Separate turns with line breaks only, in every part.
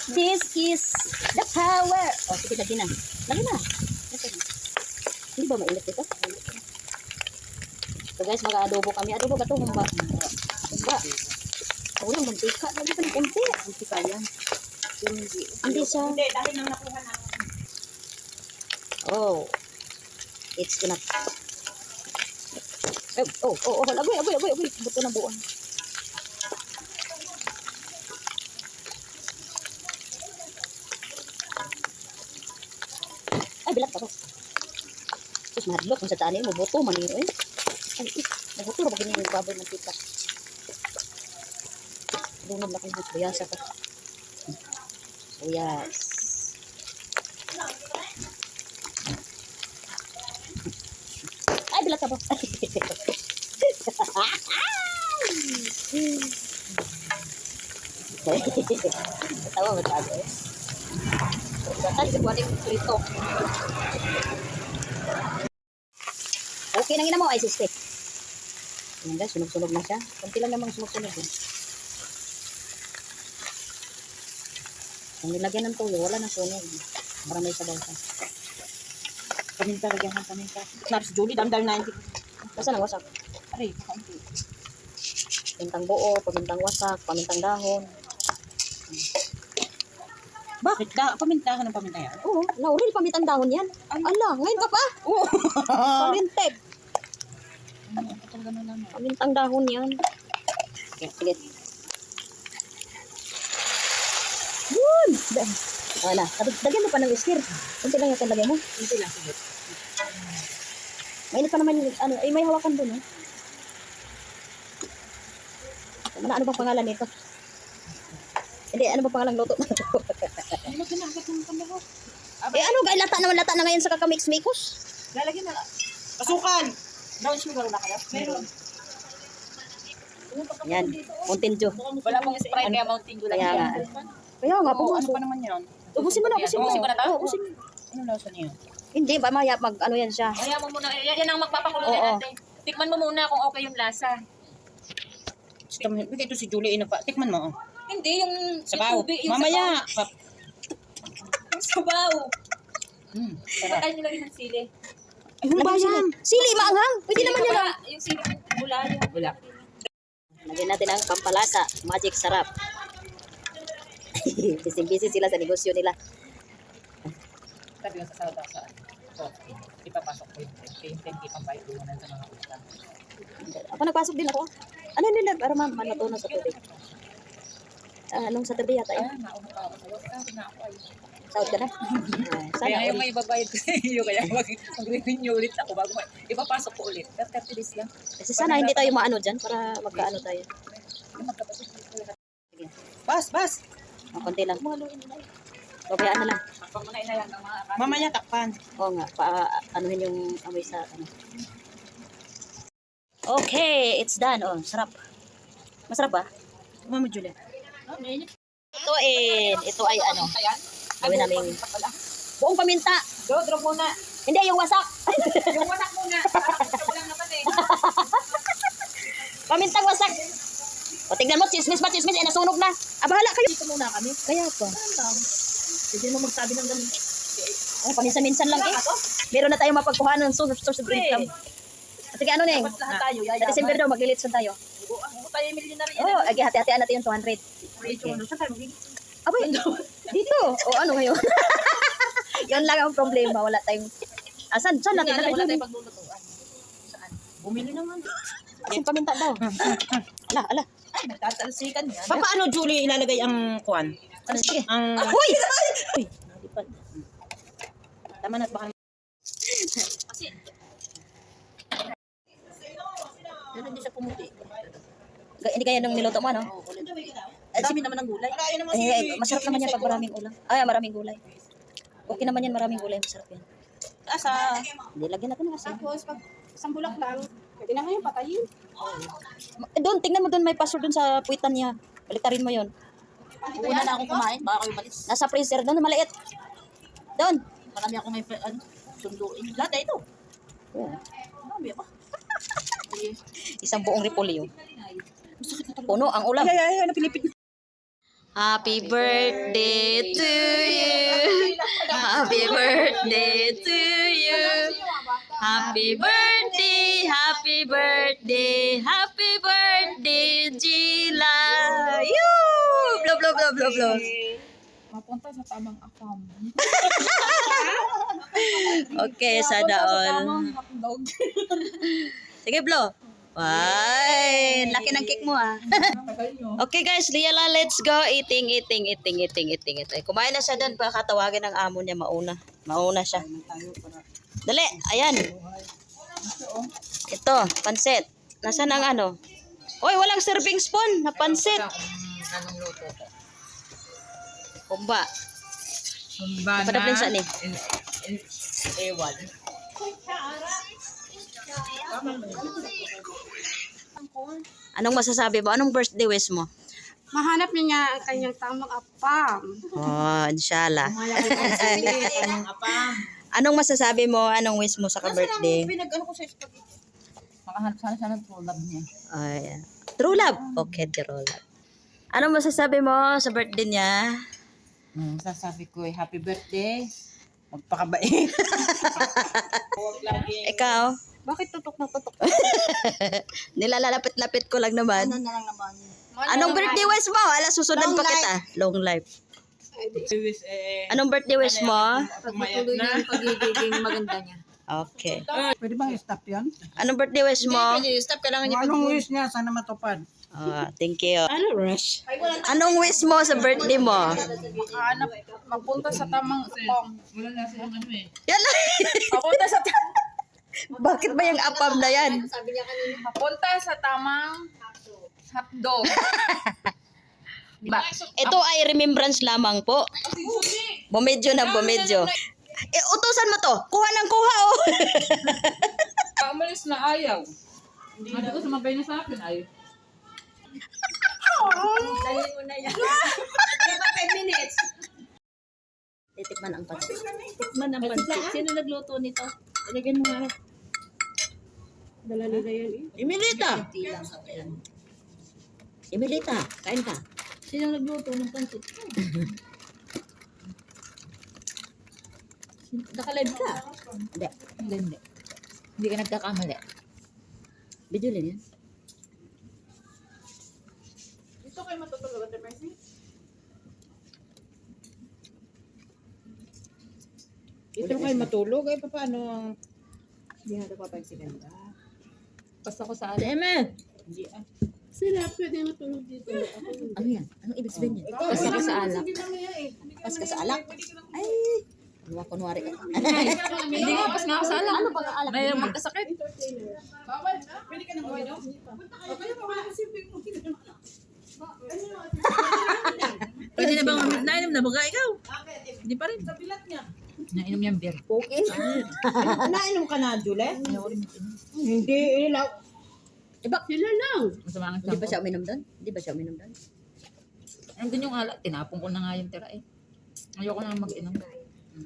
This is the power. Oh, sige, lagi na. Lagi na. Hindi ba mainit ito? So guys, mag-adobo kami. Adobo ba ito? Humba. Humba. Walang mantika. Lagi pa ng konti.
Mantika yan.
Hindi siya.
Hindi, dahil nang nakuha na.
Oh. It's enough. Agoy. Buto na buon. Ay, bilat ka ba? Sus, mahadlok. Kung sa tanin mo, buto, maniro eh. Ay, nabuto na bagay yung baboy ng tita. Lunod na kong buyasa ka. Buyas. Ay, bilat ka ba? Tawa mo tayo eh. Dapat ito yung prito. Okay, nangina mo ay siste. Ayan guys, sunog-sunog na siya. Kunti lang namang sunog-sunog eh. Kung nilagyan ng tuyo, wala na sunog. Maramay sa bawsa.
Paminta, lagyan ng paminta. Snaps, Julie, damdal na hindi.
Basta nang wasak.
Aray, kaunti.
Pamintang buo, pamintang wasak, pamintang dahon.
Bakit? Paminta ka ng paminta yan?
Oo, laurel pamintang dahon yan. Ala, ngayon ka pa?
Oo.
Paminteg.
Talaga na naman.
Pamintang dahon yan. Sige. Yun! Wala. Dagyan mo pa ng stir. Kunti lang yung lagay mo.
Hindi lang, sige.
Mainit pa naman yung, ano, ay may hawakan doon, eh. Ano bang pangalan nito? Hindi, ano bang pangalan luto?
Ano na ginagawa ng pandaho?
Eh, ano, lata na ngayon sa kakamix-mikos.
Lalagyan na lang. Pasukan! Brown sugar na kaya? Meron.
Yan, Mountain Dew.
Wala pong Sprite kaya Mountain Dew lang.
Kaya nga. Kaya nga,
Oo, ano
puso.
pa naman yan?
Ubusin mo na.
Ubusin ko na tayo?
Ubusin mo.
Ano lasa niyo?
Hindi, ba maya, ano yan siya.
Kaya mo muna, yan ang magpapakulo
Oo.
natin. Tikman mo muna kung okay yung lasa.
Ito si Julie, tikman mo.
Hindi, yung
Sabaw.
tubig, yung
Mamaya.
sabaw. Yung sabaw.
Sarap.
Patay nyo lagi ng sili.
Ay, ano ba yan?
Sili, maanghang. Pwede naman yun.
Wala, yung sili, bula yung
Wala.
Lagyan natin ang pampalasa. Magic sarap. Busy sila sa negosyo nila.
Sabi yung sa salda sa coffee. Ipapasok ko yung 10 pambayad ko muna sa mga utang.
Ako nagpasok din ako. Ano nila para matutunan sa tubig? Anong sa tabi yata yun?
Nauna pa ako sa'yo. Sabi na ako ay.
Sahod ka na? Sana
Kaya
all.
yung may ibabayad ko sa iyo. Kaya mag-renew ulit ako bago ipapasok ko ulit. 30 days lang.
Kasi sana hindi tayo maano dyan para magkaano tayo.
Bas!
Konti lang. Pabayaan na lang.
pagpamunay na lang ng mga
Mamaya takpan.
Oo nga, anuhin yung amoy sa ano. Okay, it's done. Oh, sarap. Masarap ba?
Mama Julie.
Ito ay ano. Gawin namin buong paminta.
drop muna.
Hindi, yung wasak.
Yung wasak muna. Parang lang naman eh.
Pamintang wasak. O, tignan mo, chismis, eh, nasunog na. Bahala kayo.
Dito muna kami.
Kaya pa.
Hindi mo magsabi ng ganun.
Oh, paminsan-minsan lang eh. Meron na tayong mapagkuhaan ng source of income. Sige, ano Neng?
Lahat tayo,
Sa December daw, maglilitson tayo.
tayo millionaire yan.
Oh, hati-hatian natin yung 200. Abay, dito. O, ano ngayon? Yan lang ang problema. Wala tayong... Saan natin?
Wala tayong paglulutuan.
Bumili naman.
Asin paminta daw. Ala.
Ay, nagtatalsikan yan.
Paano Julie ilalagay ang kuwan?
Ano, sige.
Ang...
Uy! Uy!
Tama na baka...
Kasi,
Hindi siya pumuti.
Hindi kaya nung niluto mo, ano?
Dami naman ng gulay.
Masarap naman yan pag maraming ulam. Ay, maraming gulay. Okay naman yan, maraming gulay. Masarap yan.
Asa?
Hindi, lagyan natin ng asin.
tapos pag isang bulak lang, pwede na ngayon patayin.
Doon, tingnan mo doon, may pastor doon sa puwitan niya. Baliktarin mo yon.
Una na akong kumain. Baka kayo malis.
Nasa freezer doon, maliit. Doon.
Marami ako may sunduin. Lahat na ito.
Yeah.
Marami ba?
Isang buong repolyo. Puno ang ulam.
Ay, napilipit.
Happy birthday to you. Happy birthday to you. Happy birthday, happy birthday, happy birthday, Gila. Yoo! Blow, blow, blow, blow, blow.
Mapunta sa tamang akam.
Okay, sana all.
hotdog.
Sige, blow. Ay, laki ng cake mo ah.
Tagal nyo.
Okay guys, Liala, let's go. Eating. Kumain na siya doon, pakatawagin ng amo niya mauna. Mauna siya. Dali, ayan. Ito, pansit. Nasaan ang ano? Oy, walang serving spoon na pansit.
Anong luto ko?
Kumba.
Humbana.
Padapin sa ni.
Ewan.
Anong masasabi mo? Anong birthday wish mo?
Mahanap niya nga ang kanyang tamang apam.
Oh, inshallah.
Anong apam?
Anong masasabi mo? Anong wish mo sa ka-birthday?
Pinag-ano ko sa spaghetti.
Makahanap sana siya ng true love niya.
Ay, true love. Okay, true love. Anong masasabi mo sa birthday niya?
Sasabi ko happy birthday. Magpakabait.
Ikaw?
Bakit tutok na tutok?
Nilalalapit-lapit ko lang naman.
Na lang naman.
Anong birthday wish mo? Ala, susunod pa kita. Long life. Anong birthday wish mo?
Pagpatuloy niya yung pagiging maganda niya.
Okay.
Pwede bang i-stop yan?
Anong birthday wish mo?
Stop, kailangan niya
Anong wish niya? Sana matupad.
Thank you.
Ano rush?
Anong wish mo sa birthday mo?
Makahanap. Mapunta sa tamang apam. Wala na silang ano eh.
Yan lang.
Mapunta sa
Bakit ba yung apam na yan?
Sabi niya kanina.
Mapunta sa tamang hotdog. Diba?
Ito ay remembrance lamang po. Bumedyo na bumedyo. Utusan mo to. Kuha ng kuha oh.
Umalis na ayaw. Hindi ko sumabay na sa akin ayaw.
Dali mo na yan. 5 minutes.
Titikman ang pansit.
Tikman ang pansit. Sino nagluto nito? Ilagyan mo nga. Dala nila yan eh.
Emilita. Emilita, kain ka.
Sino nagluto ng pansit? Nakalive ka?
Hindi.
Hindi. Hindi ka nagkakamali.
Video lang yan.
Ito kayo matutulog at Mercy?
Ito kayo matulog. Ay, paano ang... Hindi na papag si ganda.
Basta ko sa alam.
Eme!
Hindi ah.
Sila pwede matulog dito.
Ano yan? Anong ibig sabihin yan?
Basta ko sa alak.
Pas ka sa alak? Ay! Kunwari ka.
Hindi nga, pas nga ako sa alak.
Ano ba ang alak?
May magkasakit.
Pwede ka nang uminom? Kaya pa wala kasi mo.
Pwede na bang nainom na baga ikaw? Hindi pa rin.
Sa pilat niya.
Nainom niyang beer.
Okay.
Nainom ka na, Julie? Hindi.
Sila lang.
Masama ang
Hindi ba
tiyan
siya uminom doon? Hindi ba siya uminom doon?
ko. Andun yung alak. Tinapon ko na nga yung tira eh. Ayoko na mag-inom.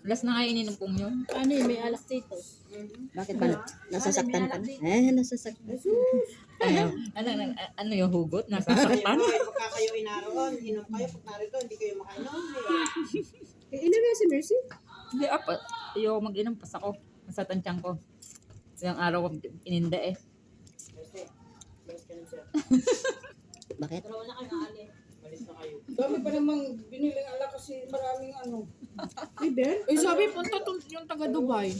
Last na nga ininom kong yun.
Ano yun? May alak dito.
Bakit ba? Nasasaktan ka na? Nasasaktan.
Ano yung hugot? Nasasaktan?
Pagka kayo inaroon, inom kayo. Pag narito, hindi kayo makainom.
Ina na si Mercy?
Hindi, apat. Ayoko mag-inom. Pas ako. Nasa tansyang ko. Ilang araw ko ininda eh.
Bakit?
Dami pa namang biniling alak kasi maraming ano.
Eh sabi, punta yung taga Dubai.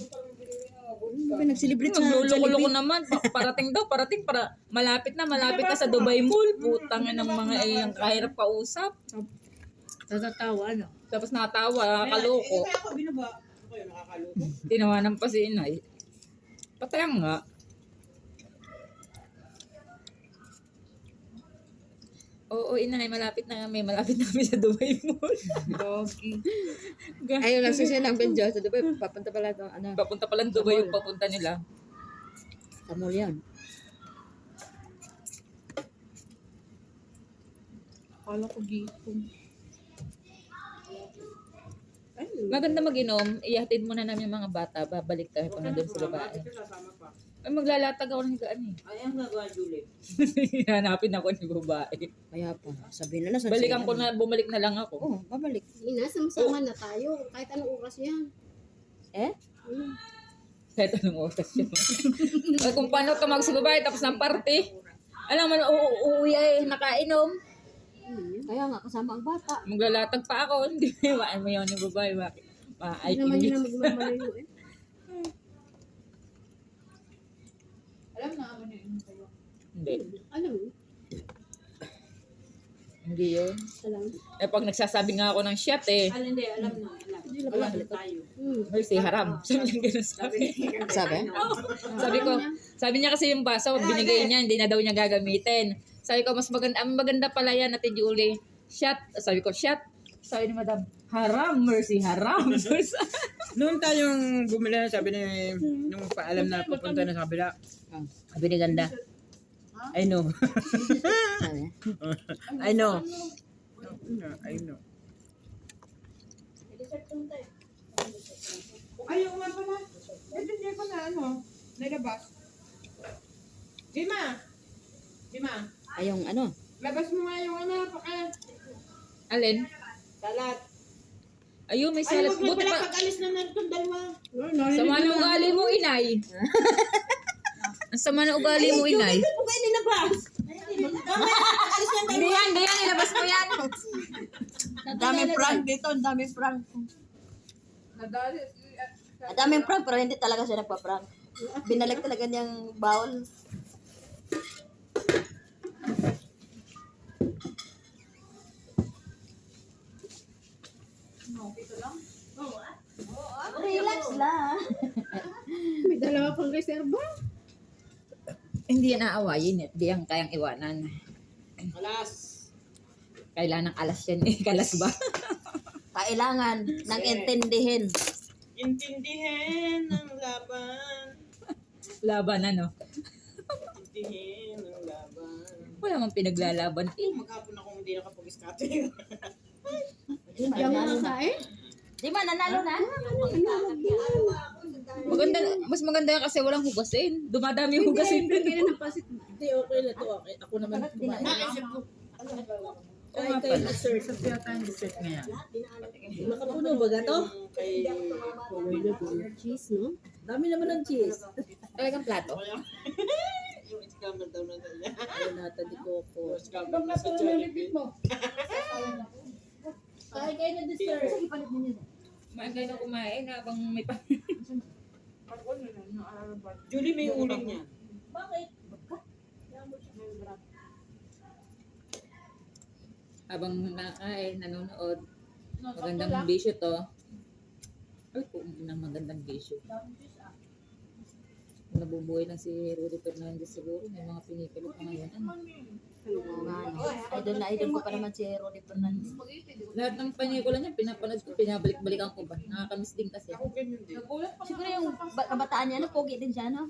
Hindi ba nag-celebrate sa
Nagluloko-loko naman. Parating daw, parating para malapit na sa Dubai Mall. Putang ng mga yung kahirap kausap.
Tatatawa, no?
Tapos natawa, nakaloko.
Kaya ako binaba. Ako kayo nakakaloko.
Tinawanan pa si inay. Patayang nga. Oo, inay, malapit na kami sa Dubai Mall.
Doggy.
Ayun lang siya ng video sa Dubai. Papunta pala ito. Ano?
Papunta pala Dubai yung papunta nila.
Sa mall yan.
Kala ko gipon.
Maganda mag-inom, ihatid muna namin yung mga bata, babalik tayo pa na doon sa babae. Ay, maglalatag ako ng gaan eh.
Ay, ang gagawa, Julie.
Hanapin ako ng babae.
Kaya pa, sabihin na lang.
Balikan ko na, bumalik na lang ako.
Oo, babalik.
Ina, sama na tayo. Kahit anong oras yan.
Eh?
Kahit anong oras yun. Ay, kung paano ka magsibabae tapos ng party. Alam mo, uuwi ay nakainom.
Kaya nga, kasama ang bata.
Maglalatag pa ako. Hindi mo yun yung babae. Bakit?
Hindi naman yun ang magmamalayo eh.
Alam na, ano yun kayo.
Hindi.
Alam mo?
Hindi yun.
Alam.
Eh, pag nagsasabi nga ako ng shot eh.
Hindi, alam na. Alam na tayo.
Mercy, haram. Sabi niya ganun sa akin.
Sabi?
Sabi niya kasi yung baso, binigay niya, hindi na daw niya gagamitin. Sabi ko, mas maganda, ang maganda pala yan, Ate Julie. Shot. Sabi ko, shot. Sabi ni Madam, haram, Mercy, haram.
Noon tayong bumili na, sabi ni, nung paalam na pupunta na sa kabila. Sabi ni Ganda. I know.
Sabi?
I know. I know. Ayaw nga pala. Ito hindi ko na ano, nalabas. Jima! Jima,
Ayong ano?
labas mo nga yung ano, paka
Alin?
salat.
Ayun, may
Ay,
salat.
wag mo
Buti
pala
pa.
pag-alis na natin dalawa.
Sama ng ugali mo, inay. Ang sama ng ugali mo, inay.
Ito kayo nilabas. Alis na
Hindi yan, ilabas mo yan.
Ang daming prank dito, ang daming prank. Ang daming prank, pero hindi talaga siya nagpa-prank. Binalik talaga niyang bawal. Relax lang.
May dalawa pang reserva.
Hindi yan aawayin. Hindi yan kayang iwanan.
Alas.
Kailangan ng alas yan eh. Kalas ba?
Kailangan nang intindihin.
Intindihin ang laban.
Laban ano?
Intindihin ang laban.
Wala mang pinaglalaban. Eh,
Maghapon ako hindi nakapag-iskate.
Yung mga kain.
Di ba, nanalo na?
maganda, mas maganda yan kasi walang hugasin. Dumadami yung hugasin
Hindi,
din.
kailan ng pasit.
Hindi, okay na to. Okay. Ako naman kumain. Naisip ko. Kay dessert. Sa yata yung dessert ngayon.
Nakapuno ba gato?
Kay
Cheese, no?
dami naman ng cheese.
Talagang plato.
Yung scammer daw na tayo.
Ay, nata di coco.
Scammer na sa Jollibee.
Kaya kayo na dessert.
Kumain kayo na kumain habang may pa.
Julie, may uling niya.
Habang nakain, nanonood. Magandang bisyo to. Ay, kung magandang bisyo. Nabubuhay lang si Rudy Fernandez siguro. May mga pinikilo pa ngayon.
Idol na idol ko pa naman si Roddy Fernandez.
Lahat ng pelikula niya, pinapanood ko, pinabalik-balikan ko ba? Nakakamiss din kasi.
Ako ganyan din.
Siguro yung kabataan niya, ano, pogi din siya, no?